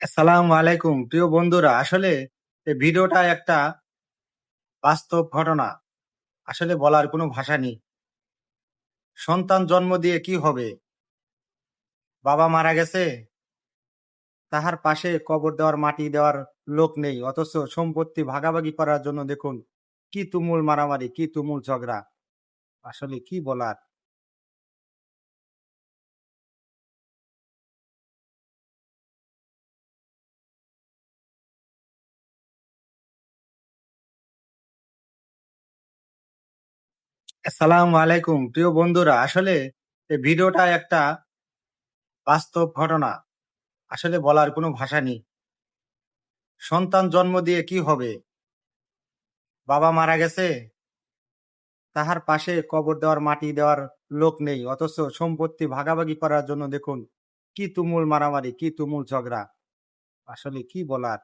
আসসালামু আলাইকুম প্রিয় বন্ধুরা। আসলে এই ভিডিওটা একটা বাস্তব ঘটনা। আসলে বলার কোনো ভাষা নেই। সন্তান জন্ম দিয়ে কি হবে? বাবা মারা গেছে, তাহার পাশে কবর দেওয়ার, মাটি দেওয়ার লোক নেই। অথচ সম্পত্তি ভাগাভাগি করার জন্য দেখুন কি তুমুল মারামারি, কি তুমুল ঝগড়া। আসলে কি বলার? আসসালামু আলাইকুম প্রিয় বন্ধুরা। আসলে এই ভিডিওটা একটা বাস্তব ঘটনা। আসলে বলার কোনো ভাষা নেই। সন্তান জন্ম দিয়ে কি হবে? বাবা মারা গেছে, তাহার পাশে কবর দেওয়ার, মাটি দেওয়ার লোক নেই। অথচ সম্পত্তি ভাগাভাগি করার জন্য দেখুন কি তুমুল মারামারি, কি তুমুল ঝগড়া। আসলে কি বলার?